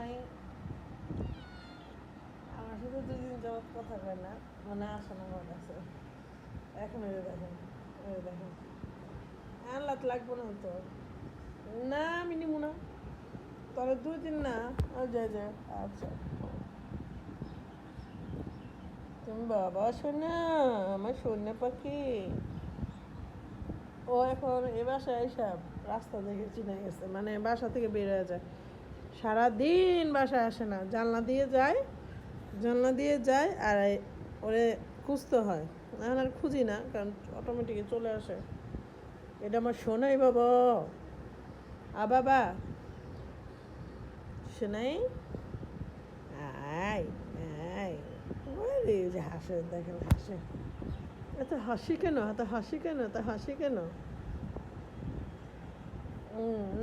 জামাই আমার সাথে 2 দিন যাবত কথা কয় না, মনে আসে না আমার কাছে। এখন এই যে দেখেন, এই যে দেখেন, আল্লাহ লাগবো না তো, না আমি নিবো না, তবে 2 দিন না। ও যে আচ্ছা, তুমি বাবা শোনা, আমার সোনা পাখি। ও এখন এ বাসায় এসব রাস্তা দেখে চিনে গেছে, মানে বাসা থেকে বের হয়ে যায়, সারাদিন বাসায় আসে না, জানলা দিয়ে যায় আর ওরে খুঁজতে হয়। এখন আর খুঁজি না, কারণ অটোমেটিক চলে আসে। এটা আমার সোনাই বাবা, বাবা সোনাই, আয় আয়, ওরে যে হাসে, দেখেন হাসে, এত হাসি কেন, এত হাসি কেন, এত হাসি কেন?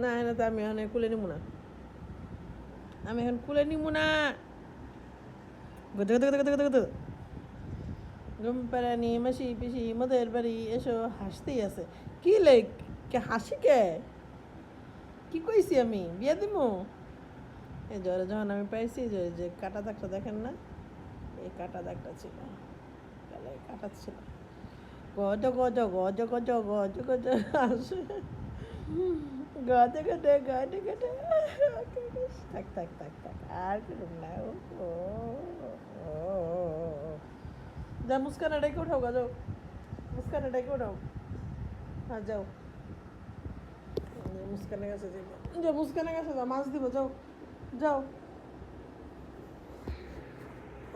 না না, তো আমি এখন কুলে নিব না, আমি এখন কুলে নিব না। গদ গদ গদ গদ গদ, ঘুম পাড়ানি মাসি পিসি মদের বাড়ি এসো, হাসতেই আছে। কি লেখ, কে হাসি কে, কি কইছি আমি বিয়া দিব? এই জ্বরে যখন আমি পাইছি, যে কাটা দাগটা দেখেন না, এই কাটা দাগটা ছিল, তাহলে কাটা ছিল। গজ গজ গজ গজ গজ গজ আসে, গজ গজে গজ গজে। থাক থাক থাক থাক, আর করুন না। ও ও যা, মুস্কানা ডেকে উঠাও, গা যাও, মুস্কানা ডেকে উঠাও। হ্যাঁ যাও, মুস্কানের কাছে যাও, মুস্কানের কাছে যাও, মাছ দিব, যাও যাও।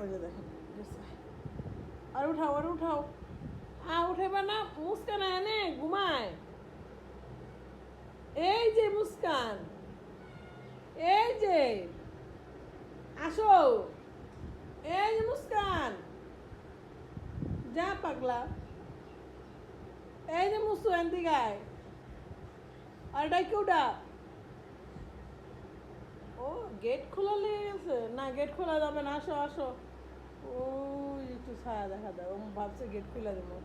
ওই যে দেখেন, আর উঠাও, আর উঠাও, উঠেবা না, মুস্কান এনে ঘুমায়। এই যে মুস্কান, এই যে আসো, এই যে মুস্কান, যা পাগলা, এই যে মুসু এনদি গায়, আর ডাইকে উঠা। ও গেট খোলা লেগে গেছে, না গেট খোলা যাবে না, আসো আসো। ওই একটু ছায়া দেখা যায়, ও ভাবছে গেট খুলে দেবো।